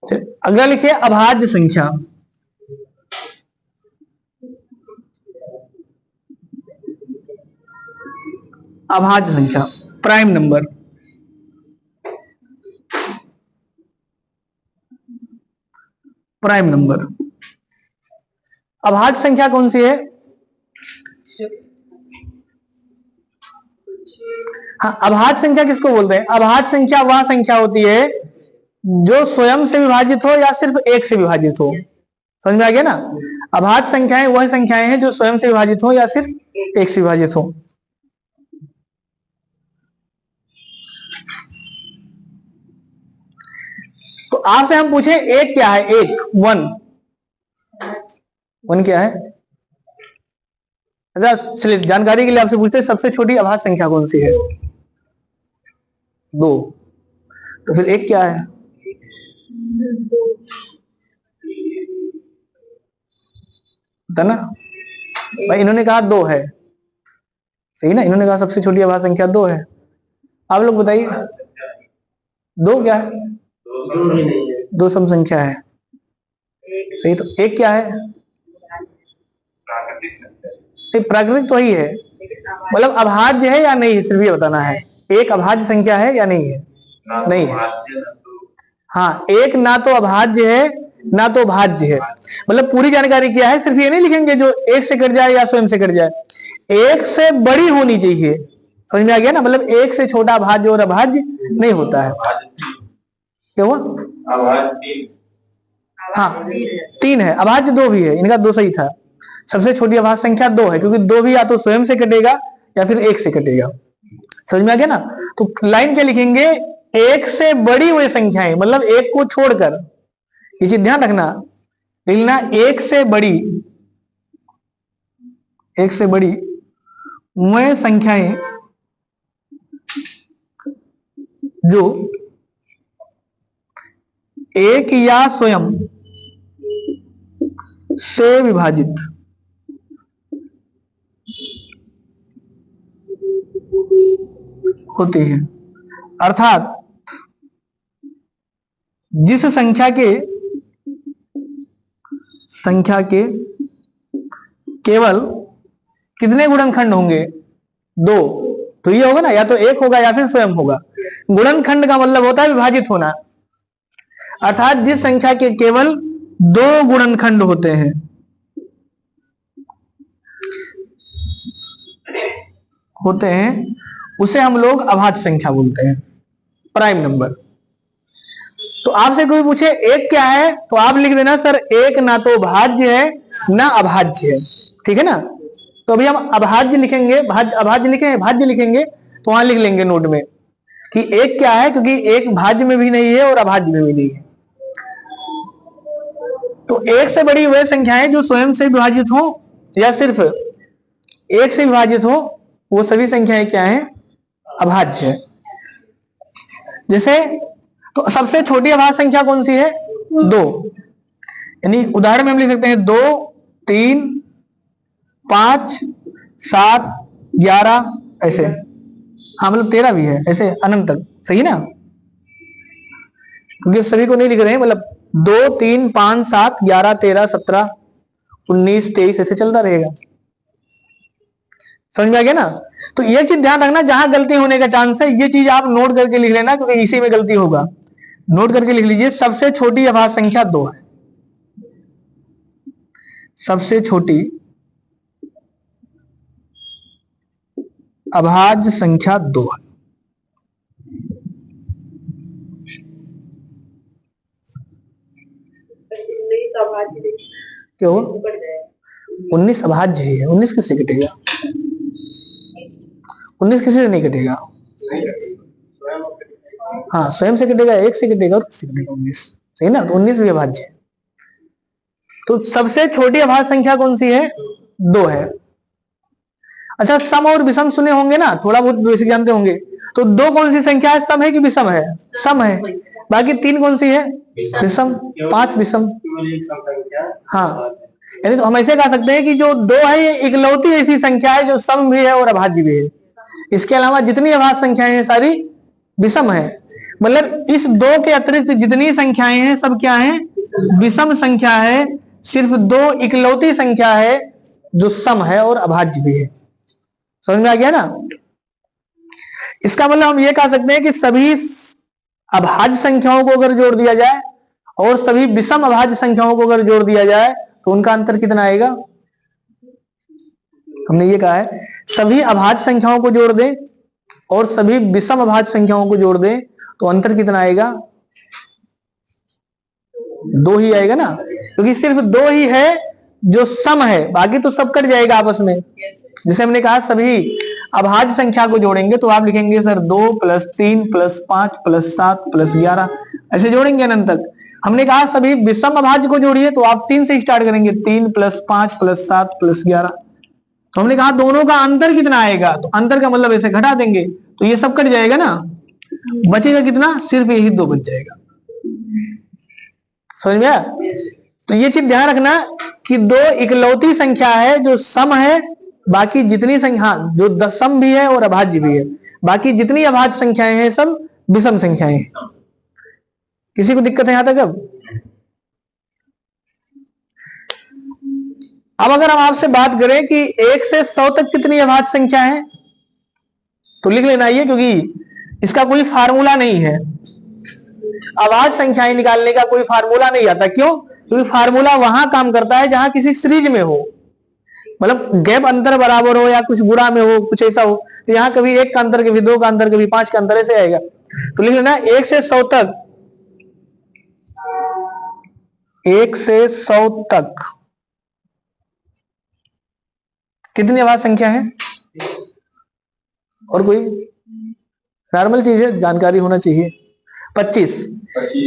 अगला लिखिए अभाज्य संख्या। अभाज्य संख्या प्राइम नंबर। प्राइम नंबर अभाज्य संख्या कौन सी है? हाँ, अभाज्य संख्या किसको बोलते हैं? अभाज्य संख्या वह संख्या होती है जो स्वयं से विभाजित हो या सिर्फ एक से विभाजित हो। समझ में आ गया ना? अभाज्य संख्याएं वह संख्याएं हैं जो स्वयं से विभाजित हो या सिर्फ एक से विभाजित हो। तो आपसे हम पूछे एक क्या है? एक वन। वन क्या है? अच्छा चलिए जानकारी के लिए आपसे पूछते हैं सबसे छोटी अभाज्य संख्या कौन सी है? दो। तो फिर एक क्या है? था ना भाई, इन्होंने कहा दो है, सही ना? इन्होंने कहा सबसे छोटी अभाज्य संख्या दो है। आप लोग बताइए दो क्या है? दो सम संख्या है, सही। तो एक क्या है? प्राकृतिक तो ही है, मतलब अभाज्य है या नहीं सिर्फ ये बताना है। एक अभाज्य संख्या है या नहीं है? नहीं है। हाँ, एक ना तो अभाज्य है ना तो भाज्य है। मतलब पूरी जानकारी क्या है, सिर्फ ये नहीं लिखेंगे जो एक से कट जाए या स्वयं से कट जाए, एक से बड़ी होनी चाहिए। समझ में आ गया ना? मतलब एक से छोटा भाज्य और अभाज्य नहीं होता है। क्या हुआ? हाँ तीन है, अभाज्य दो भी है, इनका दो सही था। सबसे छोटी अभाज्य संख्या दो है क्योंकि दो भी या तो स्वयं से कटेगा या फिर एक से कटेगा। समझ में आ गया ना? तो लाइन क्या लिखेंगे? एक से बड़ी हुई संख्याएं, मतलब एक को छोड़कर, ये चीज ध्यान रखना, लिखना एक से बड़ी, एक से बड़ी वह संख्याएं जो एक या स्वयं से विभाजित होती है। अर्थात जिस संख्या के केवल कितने गुणनखंड होंगे? दो। तो ये होगा ना, या तो एक होगा या फिर स्वयं होगा। गुणनखंड का मतलब होता है विभाजित होना। अर्थात जिस संख्या के केवल दो गुणनखंड होते हैं, उसे हम लोग अभाज्य संख्या बोलते हैं, प्राइम नंबर। तो आपसे कोई पूछे एक क्या है, तो आप लिख देना सर एक ना तो भाज्य है ना अभाज्य है। ठीक है ना? तो अभी हम अभाज्य लिखेंगे, अभाज्य लिखेंगे, भाज्य लिखेंगे, तो वहां लिख लेंगे नोट में कि एक क्या है, क्योंकि एक भाज्य में भी नहीं है और अभाज्य में भी नहीं है। तो एक से बड़ी वह संख्याएं जो स्वयं से विभाजित हो या सिर्फ एक से विभाजित हो, वो सभी संख्याएं क्या है? अभाज्य है। जैसे तो सबसे छोटी अभाज्य संख्या कौन सी है? दो। यानी उदाहरण में हम लिख सकते हैं 2, 3, 5, 7, 11 ऐसे। हाँ मतलब 13 भी है, ऐसे अनंत तक, सही ना? क्योंकि सभी को नहीं लिख रहे हैं, मतलब 2, 3, 5, 7, 11, 13, 17, 19, 23 ऐसे चलता रहेगा। समझ में आ गया ना? तो ये चीज ध्यान रखना, जहां गलती होने का चांस है ये चीज आप नोट करके लिख लेना, क्योंकि इसी में गलती होगा। नोट करके लिख लीजिए, सबसे छोटी अभाज्य संख्या 2 है। सबसे छोटी अभाज्य संख्या 2 है। क्यों? 19 अभाज्य ही है, 19 किससे कटेगा? 19 किसी से नहीं कटेगा। हाँ स्वयं से कटेगा, एक से कटेगा और किससे कटेगा? 19, सही ना? तो 19 भी अभाज्य है। तो सबसे छोटी अभाज्य संख्या कौन सी है? 2 है। अच्छा सम और विषम सुने होंगे ना, थोड़ा बहुत बेसिक जानते होंगे। तो 2 कौन सी संख्या है? सम है कि विषम है? सम है। बाकी 3 कौन सी है? विषम। 5 विषम। हाँ, यानी तो हम ऐसे कह सकते हैं कि जो 2 है ये इकलौती ऐसी संख्या है जो सम भी है और अभाज्य भी है। इसके अलावा जितनी अभाज्य संख्याएं हैं सारी विषम है। मतलब इस दो के अतिरिक्त जितनी संख्याएं हैं सब क्या हैं, विषम संख्या है। सिर्फ दो इकलौती संख्या है जो सम है और अभाज्य भी है। समझ में आ गया ना? इसका मतलब हम ये कह सकते हैं कि सभी अभाज्य संख्याओं को अगर जोड़ दिया जाए और सभी विषम अभाज्य संख्याओं को अगर जोड़ दिया जाए तो उनका अंतर कितना आएगा? हमने ये कहा है सभी अभाज्य संख्याओं को जोड़ दें और सभी विषम अभाज्य संख्याओं को जोड़ दें तो अंतर कितना आएगा? 2 ही आएगा ना, क्योंकि सिर्फ 2 ही है जो सम है, बाकी तो सब कट जाएगा आपस में। जैसे हमने कहा सभी अभाज्य संख्या को जोड़ेंगे तो आप लिखेंगे सर 2 + 3 + 5 + 7 + 11, ऐसे जोड़ेंगे अनंत तक। हमने कहा सभी विषम अभाज्य को जोड़िए तो आप 3 से स्टार्ट करेंगे, 3 + 5 + 7 + 11। तो हमने कहा दोनों का अंतर कितना आएगा, तो अंतर का मतलब ऐसे घटा देंगे तो ये सब कट जाएगा ना, बचेगा कितना? सिर्फ यही 2 बच जाएगा। समझ में आया? तो ये चीज ध्यान रखना कि 2 इकलौती संख्या है जो सम है, बाकी जितनी संख्या जो सम भी है और अभाज्य भी है, बाकी जितनी अभाज्य संख्याएं हैं सब विषम संख्याएं हैं। किसी को दिक्कत है यहां तक? अब अगर हम आपसे बात करें कि 1 से 100 तक कितनी अभाज्य संख्या है तो लिख लेना ये, क्योंकि इसका कोई फार्मूला नहीं है। अभाज्य संख्याएं निकालने का कोई फार्मूला नहीं आता। क्यों? क्योंकि फार्मूला वहां काम करता है जहां किसी सीरीज में हो, मतलब गैप अंतर बराबर हो या कुछ गुणा में हो, कुछ ऐसा हो। तो यहाँ कभी 1 का अंतर, कभी 2 का अंतर, कभी 5 का अंतर, ऐसे आएगा। तो लिख लेना 1 से 100 तक, 1 से 100 तक कितनी अभाज्य संख्या है? और कोई नॉर्मल चीज है, जानकारी होना चाहिए। 25।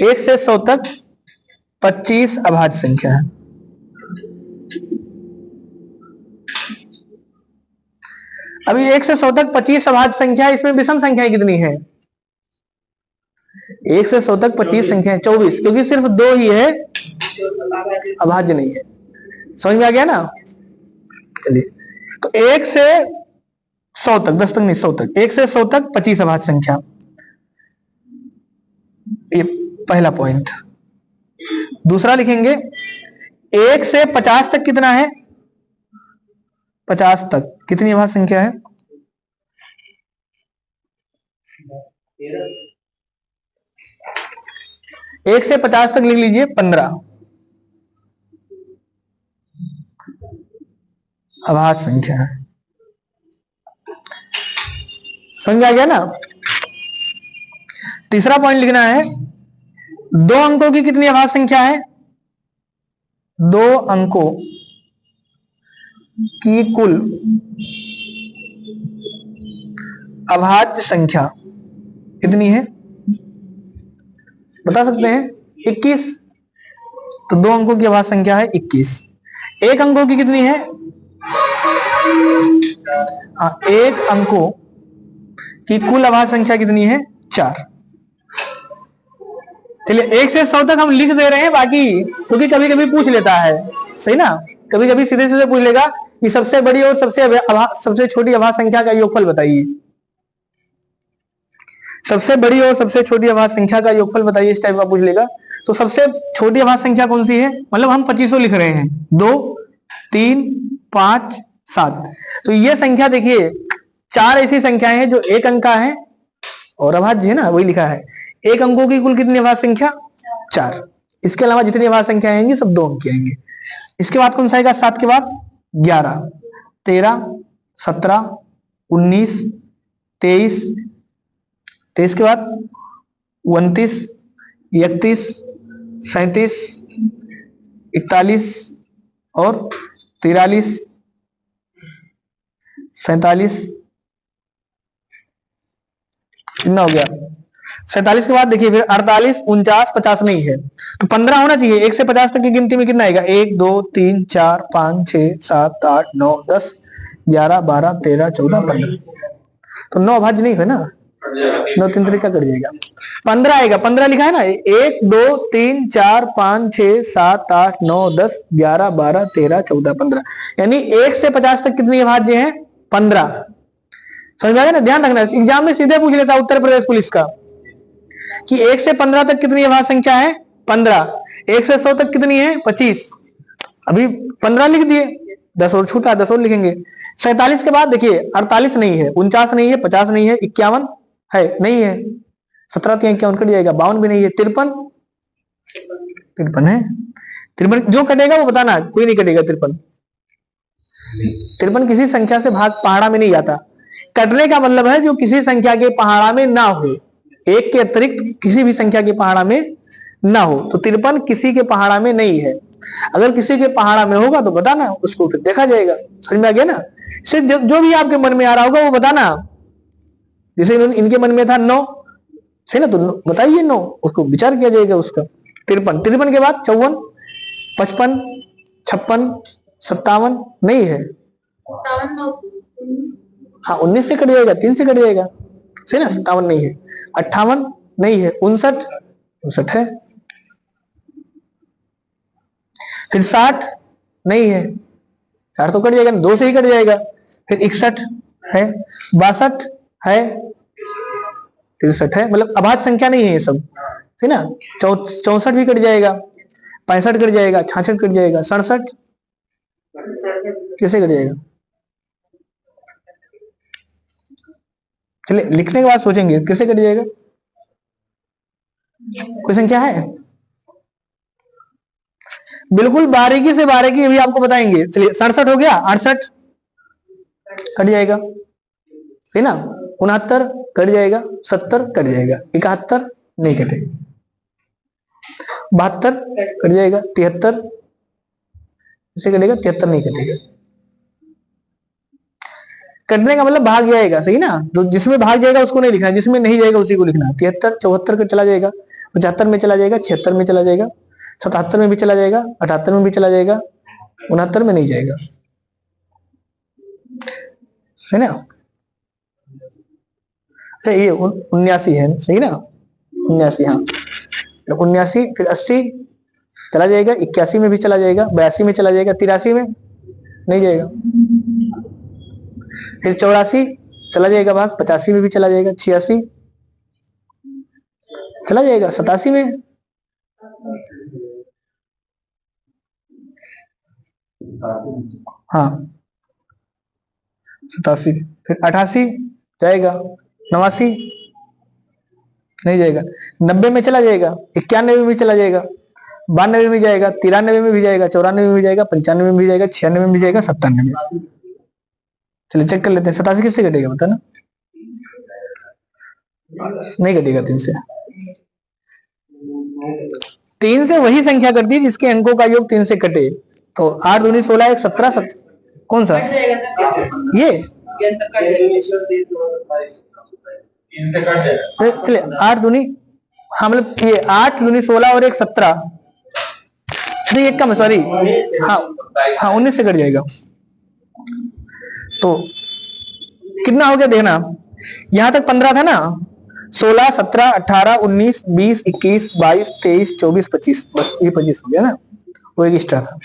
1 से 100 तक 25 अभाज्य संख्या है। अभी 1 से 100 तक 25 अभाज्य संख्या है, इसमें विषम संख्याएं कितनी है? 1 से 100 तक 25 संख्याएं 24, क्योंकि सिर्फ 2 ही है, अभाज्य नहीं है। समझ में आ गया ना? चलिए, तो 1 से 100 तक, 10 तक नहीं, 100 तक, 1 से 100 तक 25 अभाज्य संख्या, ये पहला पॉइंट। दूसरा लिखेंगे 1 से 50 तक कितना है? 50 तक कितनी अभाज्य संख्या है? 1 से 50 तक लिख लीजिए 15 अभाज्य संख्या है। समझ आ गया ना? तीसरा पॉइंट लिखना है 2 अंकों की कितनी अभाज्य संख्या है? 2 अंकों की कुल अभाज्य संख्या कितनी है? बता सकते हैं? 21। तो 2 अंकों की अभाज्य संख्या है 21। 1 अंकों की कितनी है? हाँ, 1 अंकों की कुल अभाज्य संख्या कितनी है? 4। चलिए 1 से 100 तक हम लिख दे रहे हैं, बाकी क्योंकि कभी कभी पूछ लेता है, सही ना, कभी कभी सीधे सीधे पूछ लेगा कि सबसे बड़ी और सबसे छोटी अभाज्य संख्या का योगफल बताइए। सबसे बड़ी और सबसे छोटी अभाज्य संख्या का योगफल बताइए, इस टाइप का पूछ लेगा। तो सबसे छोटी अभाज्य संख्या कौन सी है? मतलब हम 25 लिख रहे हैं, 2, 3, 5, 7। तो ये संख्या देखिए 4 ऐसी संख्याएं हैं जो 1 अंक का है और अभाज्य है ना, वही लिखा है। 1 अंकों की कुल कितनी अभाज्य संख्या? 4। इसके अलावा जितनी अभाज्य संख्या आएंगी सब 2 अंक की आएंगी। इसके बाद कौन सा आएगा? 7 के बाद 11, 13, 17, 19, 23, 23 के बाद 29, 31, 37, 41 और 43, 47। कितना हो गया? 47 के बाद देखिए फिर 48, 49, 50 नहीं है तो 15 होना चाहिए। 1 से 50 तक की गिनती में कितना आएगा? 1, 2, 3, 4, 5, 6, 7, 8, 9, 10, 11, 12, 13, 14, 15। तो 9 अभाज्य नहीं है ना, 9 3 तरीका कर जाएगा, 15 आएगा। 15 लिखा है ना, 1, 2, 3, 4, 5, 6, 7, 8, 9, 10, 11, 12, 13, 14, 15, यानी 1 से 50 तक कितनी अभाज्य है? 15। समझ में आ गया ना? ध्यान रखना, एग्जाम में सीधे पूछ लेता उत्तर प्रदेश पुलिस का कि 1 से 15 तक कितनी अभाज्य संख्या है? 15। 1 से 100 तक कितनी है? 25। अभी 15 लिख दिए, 10 और छूटा, 10 और लिखेंगे। 47 के बाद देखिए 48 नहीं है, 49 नहीं है, 50 नहीं है, 51 है नहीं है, 17 3 51 कट जाएगा, 52 भी नहीं है, 53 है। 53 जो कटेगा वो बताना, कोई नहीं कटेगा। 53 किसी संख्या से भाग पहाड़ा में नहीं जाता। कटने का मतलब है जो किसी संख्या के पहाड़ा में ना हो, एक के अतिरिक्त किसी भी संख्या के पहाड़ा में ना हो। तो 53 किसी के पहाड़ा में नहीं है। अगर किसी के पहाड़ा में होगा तो बताना, उसको फिर देखा जाएगा। समझ में आ गया ना? सिर्फ जो भी आपके मन में आ रहा होगा वो बताना। जैसे इनके मन में था 9, सही ना, तो बताइए 9, उसको विचार किया जाएगा उसका। 53 के बाद 54, 55, 56, 57 नहीं है। हाँ 19 से कट जाएगा, 3 से कट जाएगा, सही ना। 57 नहीं है, 58 नहीं है, 59 है, फिर 60 नहीं है, 60 तो कट जाएगा, 2 से ही कट जाएगा, फिर 61 है, 62 है, 63 है। मतलब अभाज्य संख्या नहीं है ये सब, है ना। 64 भी कट जाएगा, 65 कट जाएगा, 66 कट जाएगा, 67 कैसे कट जाएगा? चलिए लिखने के बाद सोचेंगे कैसे कट जाएगा। कोई संख्या है? बिल्कुल बारीकी से बारीकी अभी आपको बताएंगे। चलिए 67 हो गया, 68 कट जाएगा, है ना, 69 कट जाएगा, 70 कट जाएगा, 71 नहीं कटेगा, 72 कट जाएगा, 73 इसे कटेगा, 73 नहीं कटेगा। कटने का मतलब भाग जाएगा, सही ना। तो जिसमें भाग जाएगा उसको नहीं लिखना, जिसमें नहीं जाएगा उसी को लिखना। 73 74 का चला जाएगा, 75 में चला जाएगा, 76 में चला जाएगा, 77 में भी चला जाएगा, 78 में भी चला जाएगा, 69 में नहीं जाएगा, है ना। अच्छा ये 79 है, सही ना, 79, हाँ 79, फिर 80 चला जाएगा, 81 में भी चला जाएगा, 82 में चला जाएगा, 83 में नहीं जाएगा, फिर 84 चला जाएगा भाग, 85 में भी चला जाएगा, 86 चला जाएगा, 87 में, हाँ 87, फिर 88 जाएगा, 89 नहीं जाएगा, 90 में चला जाएगा, 91 में भी चला जाएगा, 92 में भी जाएगा, 93 में भी जाएगा, 94 में भी जाएगा, 95 में भी जाएगा, 96 में भी जाएगा, 97 में। चलिए चेक कर लेते हैं 87 किससे कटेगा बताना। नहीं कटेगा 3 से। 3 से वही संख्या करती है जिसके अंकों का योग 3 से कटे। तो 8 दूनी 16, 1 17 17, कौन सा ये? चलिए 8 दूनी, हाँ मतलब ये 8 दूनी 16 और 1 17, नहीं एक कम, सॉरी, हाँ हाँ 19 से कट जाएगा। तो कितना हो गया देखना, यहां तक 15 था ना, 16 17 18 19 20 21 22 23 24 25, बस ये 25 हो गया ना, वो एक एक्स्ट्रा था।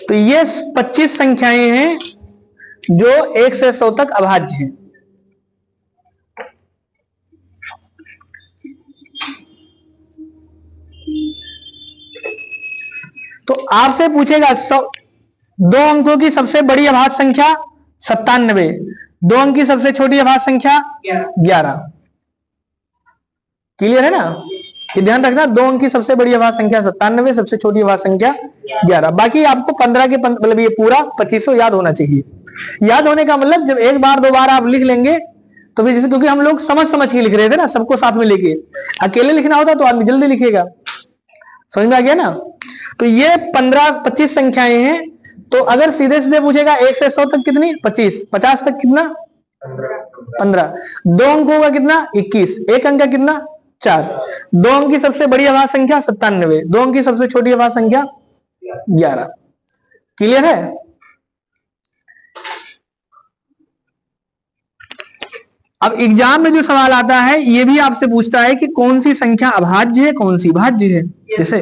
तो ये 25 संख्याएं हैं जो 1 से 100 तक अभाज्य हैं। तो आपसे पूछेगा 2 अंकों की सबसे बड़ी अभाज्य संख्या 97, 2 अंक की सबसे छोटी अभाज्य संख्या 11। क्लियर है ना? ये ध्यान रखना, 2 अंक की सबसे बड़ी अभाज्य संख्या 97, सबसे छोटी अभाज्य संख्या 11। बाकी आपको 15 के मतलब ये पूरा 2500 याद होना चाहिए। याद होने का मतलब जब एक बार 2 बार आप लिख लेंगे तो भी, जैसे क्योंकि हम लोग समझ के लिख रहे थे ना, सबको साथ में लेके। अकेले लिखना होता तो आदमी जल्दी लिखेगा। समझ में आ गया ना? तो ये 15-25 संख्याएं हैं। तो अगर सीधे सीधे पूछेगा 1 से 100 तक कितनी? 25। 50 तक कितना? 15। 2 अंकों का कितना? 21। 1 अंक का कितना? 4। 2 अंक की सबसे बड़ी अभाज्य संख्या 97, 2 अंक की सबसे छोटी अभाज्य संख्या 11। क्लियर है? अब एग्जाम में जो सवाल आता है ये भी आपसे पूछता है कि कौन सी संख्या अभाज्य है, कौन सी भाज्य है। जैसे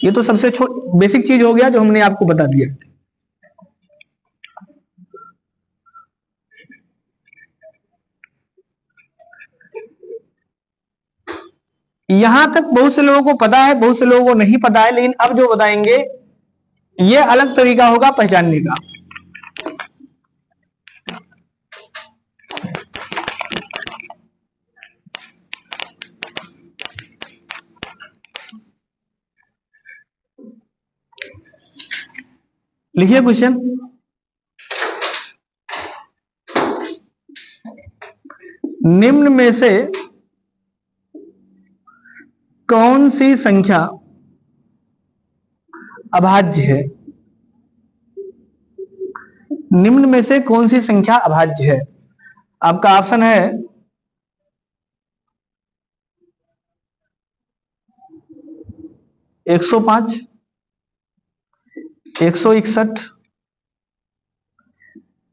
ये तो सबसे बेसिक चीज हो गया जो हमने आपको बता दिया। यहां तक बहुत से लोगों को पता है, बहुत से लोगों को नहीं पता है, लेकिन अब जो बताएंगे ये अलग तरीका होगा पहचानने का। लिखिए क्वेश्चन, निम्न में से कौन सी संख्या अभाज्य है? निम्न में से कौन सी संख्या अभाज्य है? आपका ऑप्शन है 105, 161,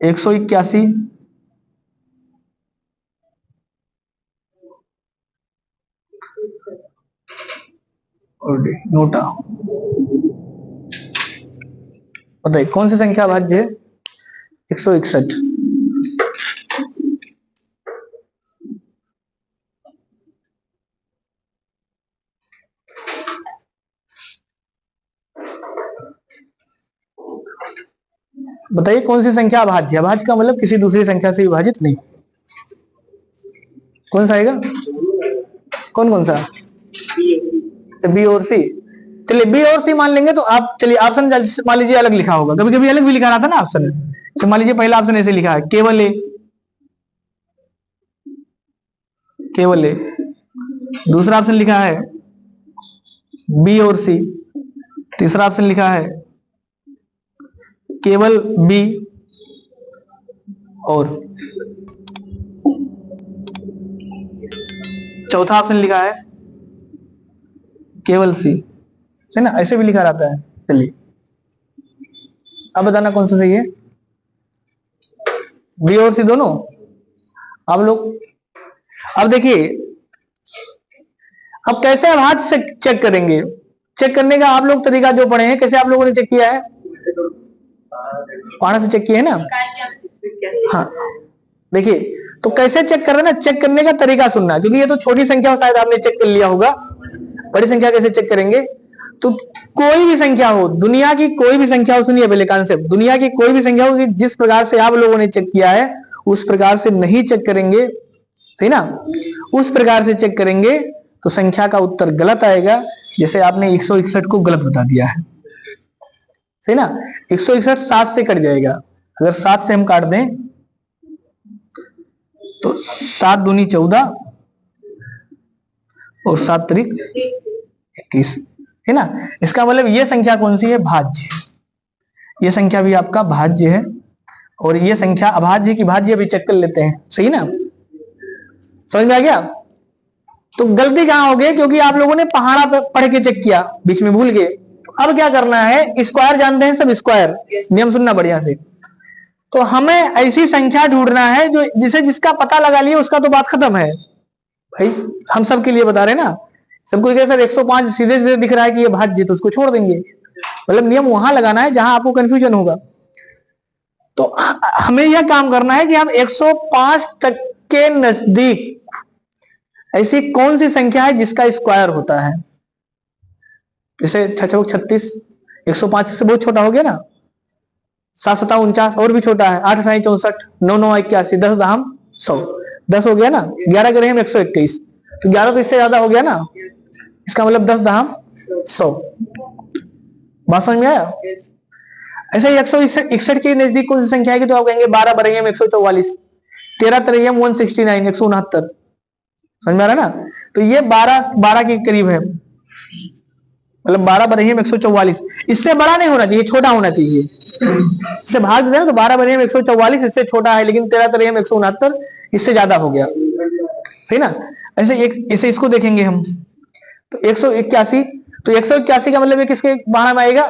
181 और नोटा। बताइए कौन सी संख्या अभाज्य है? 161। बताइए कौन सी संख्या अभाज्य है? अभाज्य का मतलब किसी दूसरी संख्या से विभाजित नहीं। कौन सा आएगा? कौन कौन सा? बी और सी। चलिए बी और सी मान लेंगे। तो आप चलिए ऑप्शन मान लीजिए अलग लिखा होगा, कभी कभी अलग भी लिखा रहता ना ऑप्शन। तो मान लीजिए पहला ऑप्शन ऐसे लिखा है केवल ए, केवल ए। दूसरा ऑप्शन लिखा है बी और सी। तीसरा ऑप्शन लिखा है केवल बी और चौथा ऑप्शन लिखा है केवल सी, है ना? ऐसे भी लिखा रहता है। चलिए अब बताना कौन सा सही है, बी और सी दोनों। आप लोग अब देखिए, अब कैसे अभाज्य से चेक करेंगे? चेक करने का आप लोग तरीका जो पढ़े हैं, कैसे आप लोगों ने चेक किया है? पहाड़ा से चेक किया है ना? हाँ देखिए, तो कैसे चेक कर रहे हैं ना, चेक करने का तरीका सुनना, क्योंकि ये तो छोटी संख्या शायद आपने चेक कर लिया होगा। बड़ी संख्या कैसे चेक करेंगे? तो कोई भी संख्या हो, दुनिया की कोई भी संख्या हो, सुनिए पहले कॉन्सेप्ट, दुनिया की कोई भी संख्या हो कि जिस प्रकार से आप लोगों ने चेक किया है उस प्रकार से नहीं चेक करेंगे, सही ना? उस प्रकार से चेक करेंगे तो संख्या का उत्तर गलत आएगा। जैसे आपने 161 को गलत बता दिया है, सही ना? 161 7 से कट जाएगा। अगर 7 से हम काट दें तो 7 दूनी 14 और 7 त्रिक 21, है ना? इसका मतलब ये संख्या कौन सी है? भाज्य। ये संख्या भी आपका भाज्य है। और ये संख्या अभाज्य की भाज्य भी चेक कर लेते हैं, सही ना? समझ में आ गया? तो गलती कहां हो गई? क्योंकि आप लोगों ने पहाड़ा पढ़ के चेक किया, बीच में भूल गए। अब क्या करना है, स्क्वायर जानते हैं सब, स्क्वायर नियम सुनना बढ़िया से। तो हमें ऐसी संख्या ढूंढना है जो जिसे जिसका पता लगा लिया उसका तो बात खत्म है भाई। हम सबके लिए बता रहे हैं ना, सबको क्या सर 105 सीधे सीधे दिख रहा है कि ये भाज्य, तो उसको छोड़ देंगे। मतलब नियम वहां लगाना है जहां आपको कंफ्यूजन होगा। तो हमें यह काम करना है कि हम 105 तक के नजदीक ऐसी कौन सी संख्या है जिसका स्क्वायर होता है? जैसे 6 36, 105 से बहुत छोटा हो गया ना। 7 7 49 और भी छोटा है। 8 8 64, 9 9 81, 10 दहम 100, 10 हो गया ना। 11 करें हम 121, तो 11 तो इससे ज्यादा हो गया ना। इसका मतलब 10 दहम 100। बात समझ में आया? ऐसे ही 161 के नजदीक कौन सी संख्या है? तो आप कहेंगे 12 बरहियम 144, 13 तरहियम 169, 169। समझ में आ रहा है ना? तो ये 12 के करीब है, मतलब 12 बरहियम 144। इससे बड़ा नहीं होना चाहिए, छोटा होना चाहिए। इससे भाग देते हैं तो 12 बरहियम 144 इससे छोटा है, लेकिन 13 तरहियम 169 इससे ज्यादा हो गया, सही ना? ऐसे इसको देखेंगे हम तो 181, तो 181 का मतलब किसके बारह में आएगा?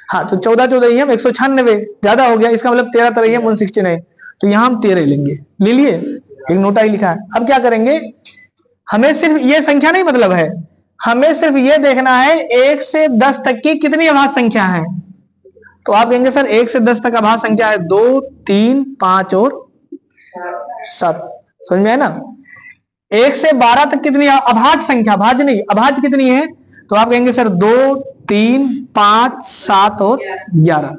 हाँ, तो 14 14 196 ज्यादा हो गया। इसका मतलब 13 तरहियम 169, तो यहां हम 13 लेंगे। ले लिए, एक नोटा ही लिखा है। अब क्या करेंगे, हमें सिर्फ ये संख्या नहीं मतलब है, हमें सिर्फ ये देखना है 1 से 10 तक की कितनी अभाज्य संख्या है। तो आप कहेंगे सर 1 से 10 तक अभाज्य संख्या है 2 3 5 और 7। समझ में आया ना? 1 से 12 तक कितनी अभाज्य संख्या, भाज्य नहीं, अभाज्य कितनी है? तो आप कहेंगे सर 2, 3, 5, 7 और 11।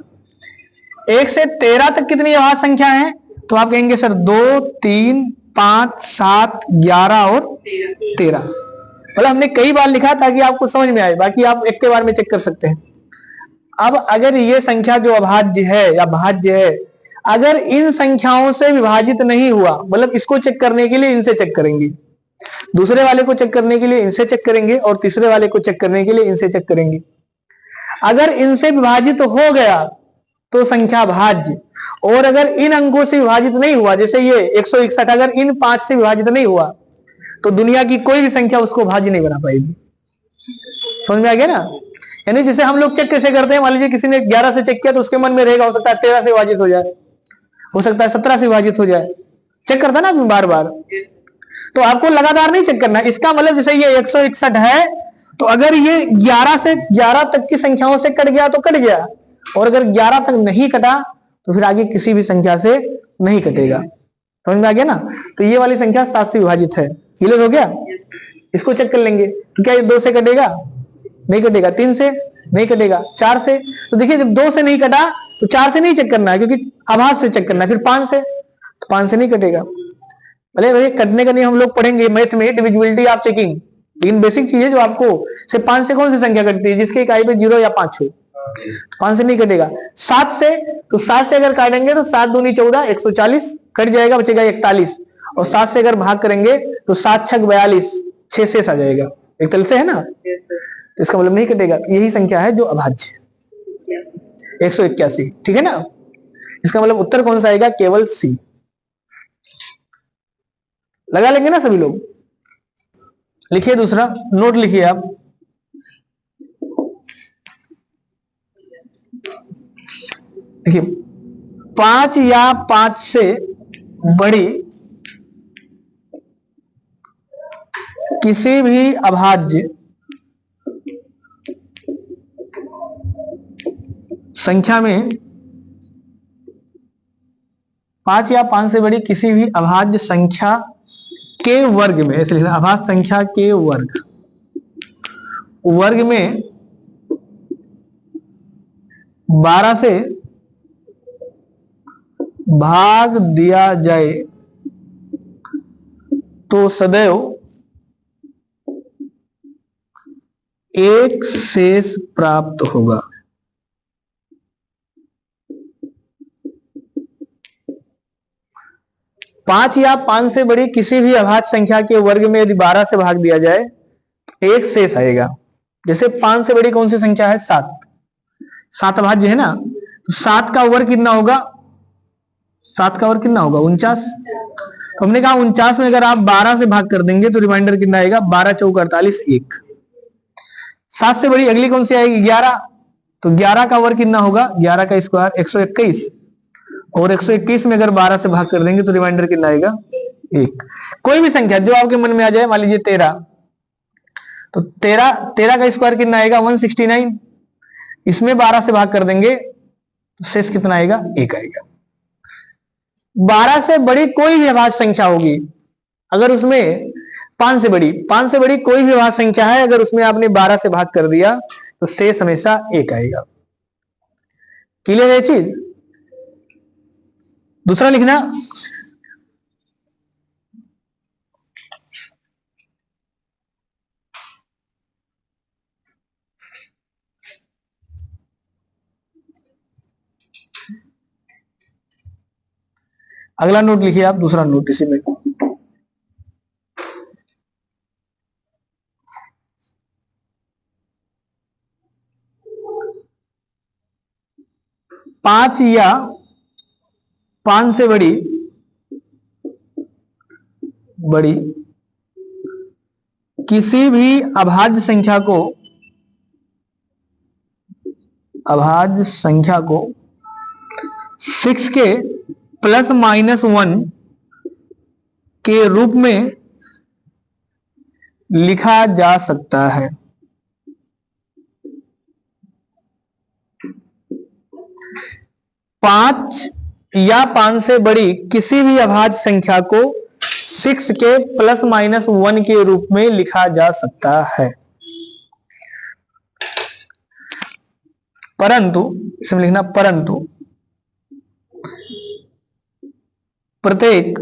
1 से 13 तक कितनी अभाज्य संख्या है? तो आप कहेंगे सर 2, 3, 5, 7, 11 और 13। मतलब हमने कई बार लिखा ताकि आपको समझ में आए, बाकी आप एक के बार में चेक कर सकते हैं। अब अगर ये संख्या जो अभाज्य है या भाज्य है, अगर इन संख्याओं से विभाजित नहीं हुआ, मतलब इसको चेक करने के लिए इनसे चेक करेंगे, दूसरे वाले को चेक करने के लिए इनसे चेक करेंगे, और तीसरे वाले को चेक करने के लिए इनसे चेक करेंगे। अगर इनसे विभाजित हो गया तो संख्या भाज्य, और अगर इन अंकों से विभाजित नहीं हुआ, जैसे ये 161 अगर इन 5 से विभाजित नहीं हुआ, तो दुनिया की कोई भी संख्या उसको भाज्य नहीं बना पाएगी। समझ में आ गया ना? यानी जैसे हम लोग चेक कैसे करते हैं, मान लीजिए किसी ने 11 से चेक किया तो उसके मन में रहेगा, हो सकता है 13 से विभाजित हो जाए, हो सकता है 17 से विभाजित हो जाए, चेक करता ना आदमी बार बार। तो आपको लगातार नहीं चेक करना। इसका मतलब जैसे ये 161 है, तो अगर ये 11 से 11 तक की संख्याओं से कट गया तो कट गया, और अगर 11 तक नहीं कटा तो फिर आगे किसी भी संख्या से नहीं कटेगा। समझ में आ गया ना? तो ये वाली संख्या 7 से विभाजित है। क्लियर हो गया? इसको चेक कर लेंगे तो क्या ये 2 से कटेगा? नहीं कटेगा। 3 से नहीं कटेगा। 4 से, तो देखिए जब 2 से नहीं कटा तो 4 से नहीं चेक करना है, क्योंकि आभास से चेक करना है। फिर 5 से, तो 5 से नहीं कटेगा। भले भाई कटने का नियम हम लोग पढ़ेंगे मैथ में, डिविजिबिलिटी ऑफ चेकिंग, लेकिन बेसिक चीज है जो आपको, सिर्फ 5 से कौन सी संख्या कटती है? जिसके इकाई पे 0 या 5 हो। 5 से नहीं कटेगा। 7 से, तो 7 से अगर काटेंगे तो 7 दूनी 14, 140 कट जाएगा, बचेगा 41, और 7 से अगर भाग करेंगे तो 7 छक 42, 6 शेष आ जाएगा। एक तल से है ना, तो इसका मतलब नहीं कटेगा। यही संख्या है जो अभाज्य, 181। ठीक है ना? इसका मतलब उत्तर कौन सा आएगा? केवल सी। लगा लेंगे ना सभी लोग? लिखिए दूसरा नोट, लिखिए आप। देखिए 5 या 5 से बड़ी किसी भी अभाज्य संख्या में, 5 या 5 से बड़ी किसी भी अभाज्य संख्या के वर्ग में, ऐसे लिखना, अभाज्य संख्या के वर्ग में 12 से भाग दिया जाए तो सदैव एक शेष प्राप्त होगा। पांच या 5 से बड़ी किसी भी अभाज्य संख्या के वर्ग में यदि 12 से भाग दिया जाए एक शेष आएगा। जैसे 5 से बड़ी कौन सी संख्या है? 7। 7 अभाज्य है ना, तो 7 का वर्ग कितना होगा? 7 का वर्ग कितना होगा? 49। तो हमने कहा 49 में अगर आप 12 से भाग कर देंगे तो रिमाइंडर कितना आएगा? 12 चौक 48, 1। 7 से बड़ी अगली कौन सी आएगी? 11। तो 11 का वर्ग कितना होगा? 11 का स्क्वायर 121, और 121 में अगर 12 से भाग कर देंगे तो रिमाइंडर कितना आएगा? 1। कोई भी संख्या जो आपके मन में आ जाए, मान लीजिए 13, तो 13 का स्क्वायर कितना आएगा? 169। इसमें 12 से भाग कर देंगे तो शेष कितना आएगा? 1 आएगा। 12 से बड़ी कोई भी अभाज्य संख्या होगी, अगर उसमें 5 से बड़ी कोई भी अभाज्य संख्या है, अगर उसमें आपने 12 से भाग कर दिया तो शेष हमेशा 1 आएगा। क्लियर है चीज? दूसरा लिखना, अगला नोट लिखिए आप, दूसरा नोट इसी में। पांच या 5 से बड़ी किसी भी अभाज्य संख्या को 6 के +-1 के रूप में लिखा जा सकता है। पांच या 5 से बड़ी किसी भी अभाज्य संख्या को 6 के प्लस माइनस 1 के रूप में लिखा जा सकता है। परंतु इसमें लिखना परंतु प्रत्येक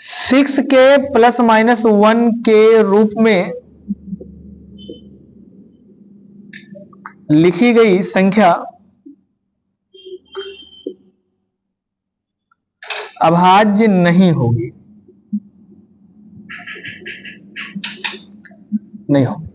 6 के प्लस माइनस 1 के रूप में लिखी गई संख्या अभाज्य नहीं होगी, नहीं होगी।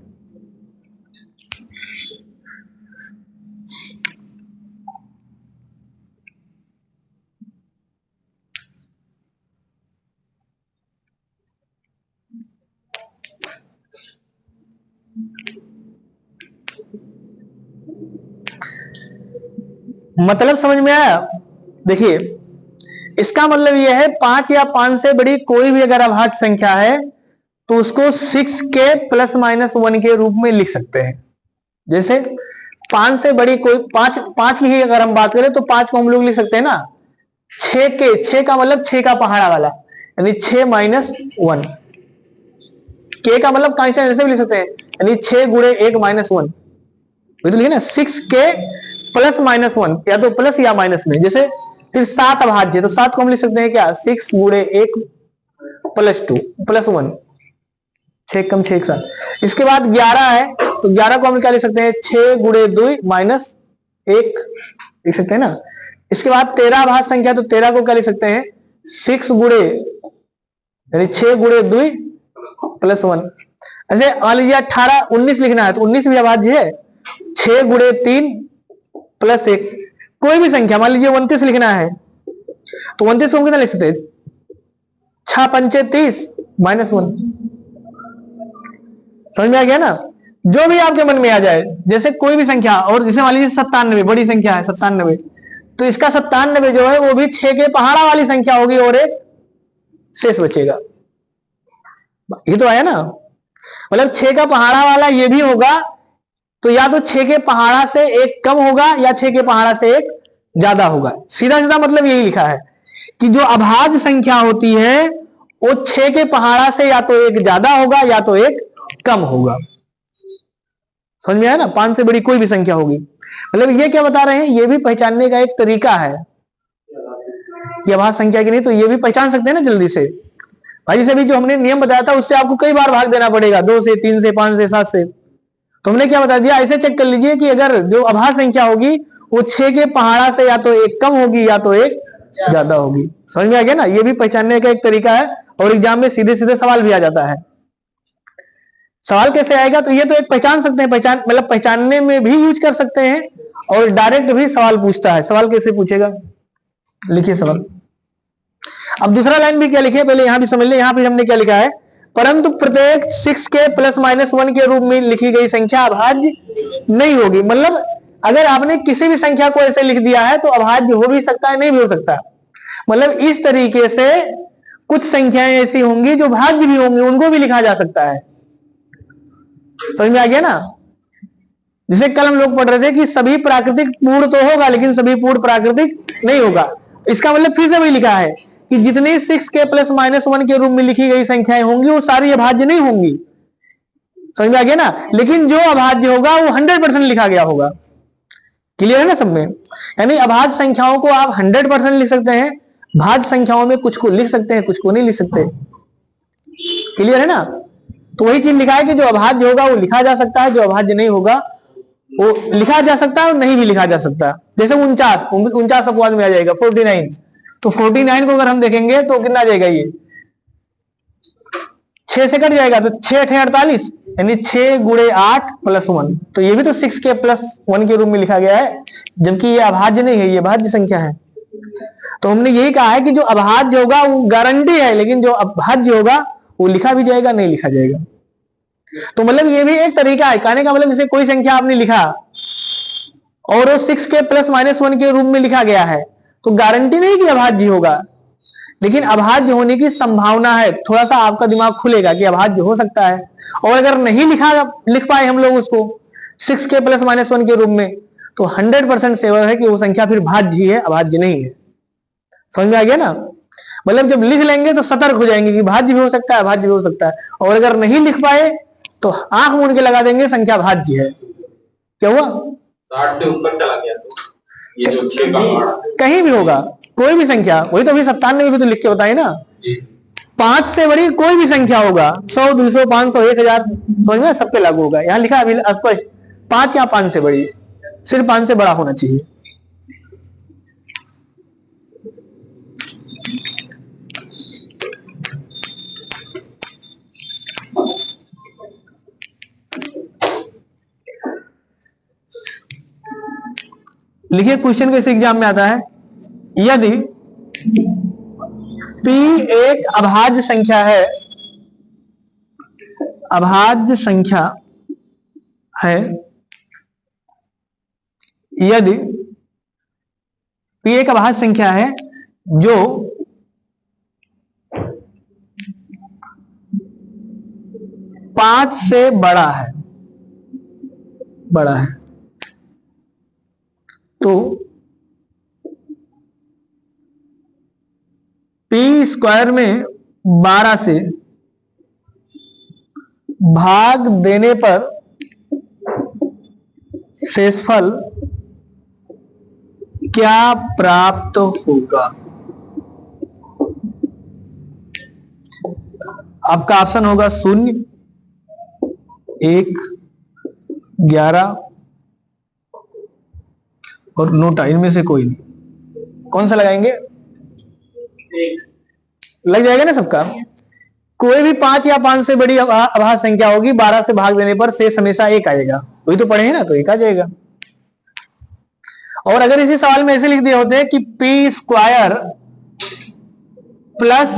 मतलब समझ में आया? देखिए, इसका मतलब यह है 5 या 5 से बड़ी कोई भी अगर अभाज्य संख्या है तो उसको 6 के प्लस माइनस 1 के रूप में लिख सकते हैं। जैसे 5 से बड़ी कोई 5 की ही अगर हम बात करें तो 5 को हम लोग लिख सकते हैं ना 6 का मतलब 6 का पहाड़ा वाला, यानी 6 माइनस 1। के का मतलब कांस्टेंट ऐसे भी लिख सकते हैं, यानी 6 गुणे 1 माइनस 1। तो लिखे ना 6 के प्लस माइनस 1, या तो प्लस या माइनस में। जैसे फिर 7 अभाज्य, तो 7 को हम लिख सकते हैं क्या 6 गुणे 1 प्लस 2 प्लस 1, 6 कम 6 7। इसके बाद 11 है, तो 11 को हम क्या लिख सकते हैं 6 गुणे 2 माइनस 1 लिख सकते हैं ना। इसके बाद 13 अभाज्य संख्या, तो 13 को क्या लिख सकते हैं 6 गुणे यानी 6 गुणे 2 प्लस 1। ऐसे मान लीजिए 18 19 लिखना है, तो 19 भी अभाज्य है, 6 गुणे 3 प्लस 1। कोई भी संख्या मान लीजिए 29 लिखना है, तो 29 को कितना लिख सकते हैं 6 पंचे 30 माइनस 1। समझ में आ गया ना? जो भी आपके मन में आ जाए, जैसे कोई भी संख्या, और जैसे मान लीजिए 97 बड़ी संख्या है 97, तो इसका 97 जो है वो भी 6 के पहाड़ा वाली संख्या होगी और एक शेष बचेगा। ये तो आया ना, मतलब 6 का पहाड़ा वाला ये भी होगा, तो या तो 6 के पहाड़ा से एक कम होगा या 6 के पहाड़ा से एक ज्यादा होगा। सीधा सीधा मतलब यही लिखा है कि जो अभाज्य संख्या होती है वो 6 के पहाड़ा से या तो एक ज्यादा होगा या तो एक कम होगा। समझ में आया ना? 5 से बड़ी कोई भी संख्या होगी। मतलब ये क्या बता रहे हैं, ये भी पहचानने का एक तरीका है कि अभाज्य संख्या की नहीं, तो ये भी पहचान सकते हैं ना जल्दी से। भाई जैसे भी जो हमने नियम बताया था उससे आपको कई बार भाग देना पड़ेगा, 2 से 3 से 5 से 7 से। तो हमने क्या बता दिया, ऐसे चेक कर लीजिए कि अगर जो अभाज्य संख्या होगी वो 6 के पहाड़ा से या तो एक कम होगी या तो एक ज्यादा होगी। समझ में आ गया ना? ये भी पहचानने का एक तरीका है, और एग्जाम में सीधे सीधे सवाल भी आ जाता है। सवाल कैसे आएगा, तो ये तो एक पहचान सकते हैं, पहचान मतलब पहचानने में भी यूज कर सकते हैं, और डायरेक्ट भी सवाल पूछता है। सवाल कैसे पूछेगा, लिखिए सवाल। अब दूसरा लाइन भी क्या लिखे, पहले यहां भी समझ ले। यहां पे हमने क्या लिखा है, परंतु प्रत्येक 6 के प्लस माइनस 1 के रूप में लिखी गई संख्या अभाज्य नहीं होगी। मतलब अगर आपने किसी भी संख्या को ऐसे लिख दिया है तो अभाज्य हो भी सकता है, नहीं भी हो सकता। मतलब इस तरीके से कुछ संख्याएं ऐसी होंगी जो भाज्य भी होंगी, उनको भी लिखा जा सकता है। समझ में आ गया ना? जैसे कल हम लोग पढ़ रहे थे कि सभी प्राकृतिक पूर्ण तो होगा लेकिन सभी पूर्ण प्राकृतिक नहीं होगा। इसका मतलब फिर से वही लिखा है कि जितनी 6 के प्लस माइनस 1 के रूप में लिखी गई संख्याएं होंगी वो सारी अभाज्य नहीं होंगी। समझ में आ गया ना? लेकिन जो अभाज्य होगा वो 100% लिखा गया होगा। क्लियर है ना सब में? यानी अभाज्य संख्याओं को आप 100% लिख सकते हैं, भाज्य संख्याओं में कुछ को लिख सकते हैं कुछ को नहीं लिख सकते। क्लियर है ना? तो वही चीज लिखा है कि जो अभाज्य होगा वो लिखा जा सकता है, जो अभाज्य नहीं होगा वो लिखा जा सकता है और नहीं भी लिखा जा सकता। जैसे 49 अपवाद में आ जाएगा 49, तो 49 को अगर हम देखेंगे तो कितना आ जाएगा, ये 6 से कट जाएगा, तो 6 8 48, यानी 6 गुणे 8 प्लस 1। तो ये भी तो 6 के प्लस 1 के रूप में लिखा गया है, जबकि ये अभाज्य नहीं है, ये भाज्य संख्या है। तो हमने यही कहा है कि जो अभाज्य होगा वो गारंटी है, लेकिन जो अभाज्य होगा वो लिखा भी जाएगा नहीं लिखा जाएगा। तो मतलब ये भी एक तरीका है कहने का, मतलब जैसे कोई संख्या आपने लिखा और वो 6 के प्लस माइनस 1 के रूप में लिखा गया है, तो गारंटी नहीं कि अभाज्य होगा, लेकिन अभाज्य होने की संभावना है। थोड़ा सा आपका दिमाग खुलेगा कि अभाज्य हो सकता है। और अगर नहीं लिख पाए हम लोग उसको 6 के प्लस माइनस 1 के रूप में, तो 100% सेवर है कि वो संख्या फिर भाज्य ही है, अभाज्य नहीं है। समझ में आ गया ना? मतलब जब लिख लेंगे तो सतर्क हो जाएंगे कि भाज्य भी हो सकता है, भाज्य भी हो सकता है। और अगर नहीं लिख पाए तो आंख मूंद के लगा देंगे संख्या भाज्य है। क्या हुआ? 60 से ऊपर चला गया तो ये जो 6 का कहीं भी होगा, कोई भी संख्या, वही तो अभी 97 भी तो लिख के बताए ना। 5 से बड़ी कोई भी संख्या होगा, 100, 200, 500, 1000, समझ में सब पे लागू होगा। यहाँ लिखा अभी स्पष्ट 5 या 5 से बड़ी, सिर्फ 5 से बड़ा होना चाहिए। लिखिए क्वेश्चन कैसे एग्जाम में आता है। यदि P एक अभाज्य संख्या है, अभाज्य संख्या है, यदि P एक अभाज्य संख्या है जो पांच से बड़ा है, बड़ा है, तो P स्क्वायर में 12 से भाग देने पर शेषफल क्या प्राप्त होगा? आपका ऑप्शन होगा 0, 1, 11 और नोटा, इनमें से कोई नहीं। कौन सा लगाएंगे? लग जाएगा ना सबका। कोई भी 5 या 5 से बड़ी अभाज्य संख्या होगी, 12 से भाग देने पर शेष हमेशा 1 आएगा। वही तो पढ़े हैं ना, तो 1 आ जाएगा। और अगर इसी सवाल में ऐसे लिख दिए होते कि P square plus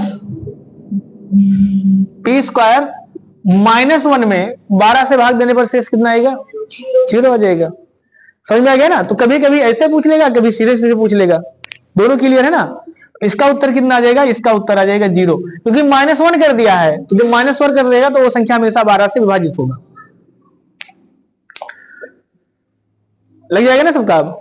P square -1 में 12 से भाग देने पर शेष कितना आएगा? 0 आ जाएगा। समझ में आ गया ना। तो कभी कभी ऐसे पूछ लेगा, कभी सीधे सीधे पूछ लेगा। दोनों क्लियर है ना। इसका उत्तर कितना आ जाएगा? इसका उत्तर आ जाएगा 0, क्योंकि -1 कर दिया है। तो जब -1 कर देगा तो वो संख्या हमेशा 12 से विभाजित होगा। लग जाएगा ना सबका। अब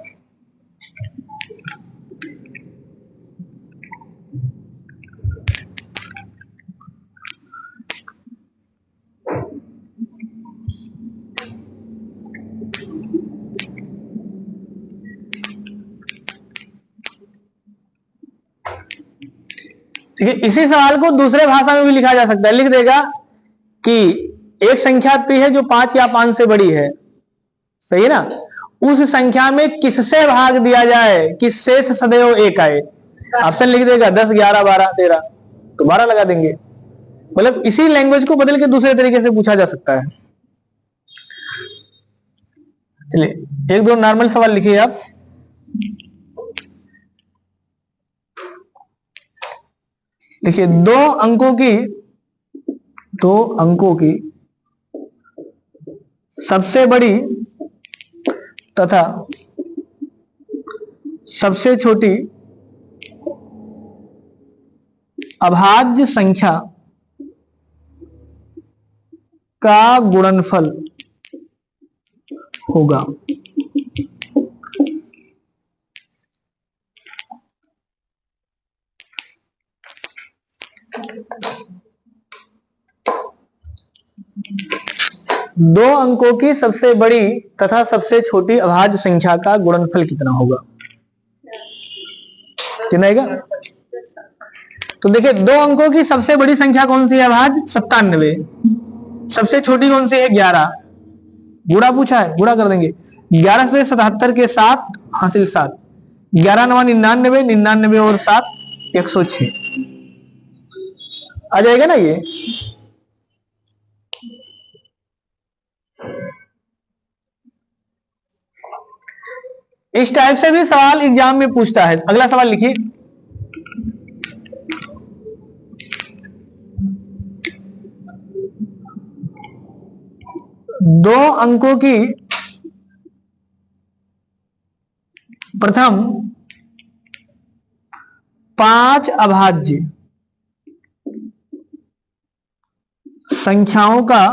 ठीक है। इसी सवाल को दूसरे भाषा में भी लिखा जा सकता है। लिख देगा कि एक संख्या P है जो 5 या 5 से बड़ी है, सही है ना। उस संख्या में किससे भाग दिया जाए कि शेष सदैव 1 आए। ऑप्शन लिख देगा 10, 11, 12, 13, तो 12 लगा देंगे। मतलब इसी लैंग्वेज को बदल के दूसरे तरीके से पूछा जा सकता है। चलिए एक दो नॉर्मल सवाल लिखिए आप। देखिए दो अंकों की सबसे बड़ी तथा सबसे छोटी अभाज्य संख्या का गुणनफल होगा। दो अंकों की सबसे बड़ी तथा सबसे छोटी अभाज्य संख्या का गुणनफल कितना होगा? कितना आएगा? तो देखिए दो अंकों की सबसे बड़ी संख्या कौन सी है? अभाज्य 97। सबसे छोटी कौन सी है? 11। गुणा पूछा है, गुणा कर देंगे। 11 से 77 के 7 हासिल 7, 11 9 99, 99 और 7 106 आ जाएगा ना ये। इस टाइप से भी सवाल एग्जाम में पूछता है। अगला सवाल लिखिए। दो अंकों की प्रथम 5 अभाज्य संख्याओं का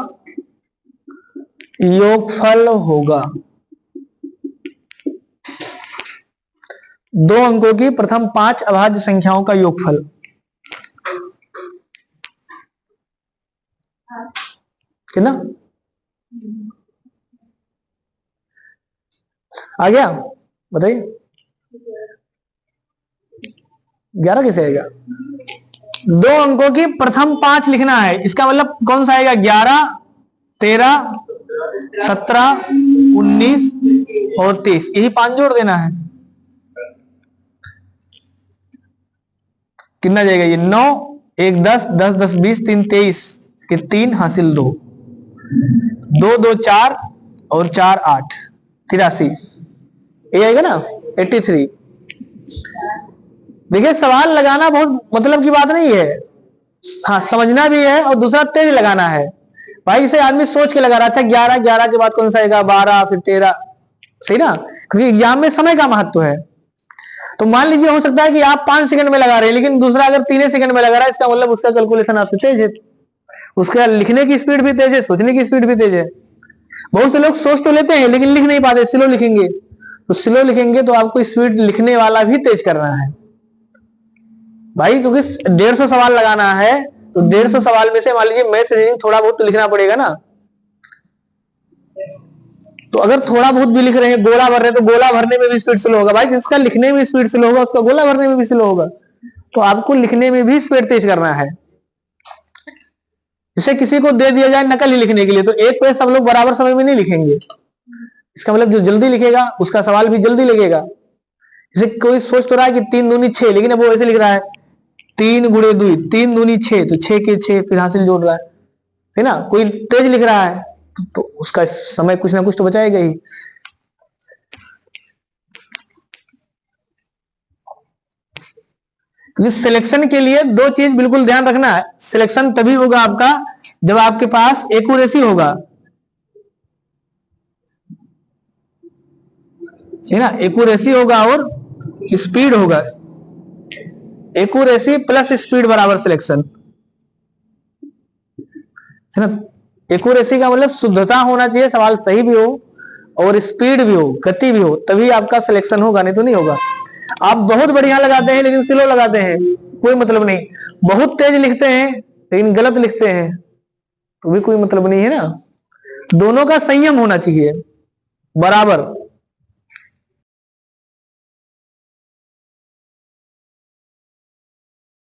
योगफल होगा। दो अंकों की प्रथम 5 अभाज्य संख्याओं का योगफल। कितना आ गया बताइए? 11 कैसे आएगा? 2 अंकों की प्रथम 5 लिखना है, इसका मतलब कौन सा आएगा? 11, 13, 17, 19 और 30, यही 5 जोड़ देना है। कितना जाएगा ये? 9, 1 10, 10 10 20, 3 23 के 3 हासिल 2, 2 2 4 और 4 8, 83, ये आएगा ना 83। देखिए सवाल लगाना बहुत मतलब की बात नहीं है, हाँ समझना भी है और दूसरा तेज लगाना है। भाई इसे आदमी सोच के लगा रहा, अच्छा 11 11 के बाद कौन सा आएगा? 12 फिर 13, सही ना? क्योंकि एग्जाम में समय का महत्व है। तो मान लीजिए हो सकता है कि आप 5 सेकंड में लगा रहे हैं, लेकिन दूसरा अगर 3 सेकंड में लगा रहा है, इसका मतलब उसका कैलकुलेशन आपसे तेज है, उसका लिखने की स्पीड भी तेज है, सोचने की स्पीड भी तेज है। बहुत से लोग सोच तो लेते हैं लेकिन लिख नहीं पाते, स्लो लिखेंगे। तो स्लो लिखेंगे तो आपको स्पीड लिखने वाला भी तेज करना है भाई, क्योंकि 150 सवाल लगाना है। तो 150 सवाल में से मान लीजिए मैथ्स रीजनिंग थोड़ा बहुत तो लिखना पड़ेगा ना। तो अगर थोड़ा बहुत भी लिख रहे हैं, गोला भर रहे हैं, तो गोला भरने में भी स्पीड स्लो होगा भाई। जिसका लिखने में स्पीड स्लो होगा उसका गोला भरने में भी स्लो होगा। तो आपको लिखने में भी स्पीड तेज करना है। जैसे किसी को दे दिया जाए नकल ही लिखने के लिए, तो एक पेज सब लोग बराबर समय में नहीं लिखेंगे। इसका मतलब जो जल्दी लिखेगा उसका सवाल भी जल्दी लिखेगा। जैसे कोई सोच तो रहा है कि 3 दूनी 6, लेकिन अब वो ऐसे लिख रहा है 3 गुणे 2, 3 दूनी 6, तो 6 के 6 फिर हासिल जोड़ रहा है ना? कोई तेज लिख रहा है तो उसका समय कुछ ना कुछ तो बचाएगा ही। क्योंकि सिलेक्शन के लिए 2 चीज बिल्कुल ध्यान रखना है। सिलेक्शन तभी होगा आपका जब आपके पास एक्यूरेसी होगा, है ना? एक्यूरेसी होगा और स्पीड होगा। एक्यूरेसी प्लस स्पीड बराबर सिलेक्शन, है ना? एक्यूरेसी का मतलब शुद्धता होना चाहिए, सवाल सही भी हो और स्पीड भी हो, गति भी हो, तभी आपका सिलेक्शन होगा, नहीं तो नहीं होगा। आप बहुत बढ़िया लगाते हैं लेकिन स्लो लगाते हैं, कोई मतलब नहीं। बहुत तेज लिखते हैं लेकिन गलत लिखते हैं, तो भी कोई मतलब नहीं है ना। दोनों का संयम होना चाहिए बराबर।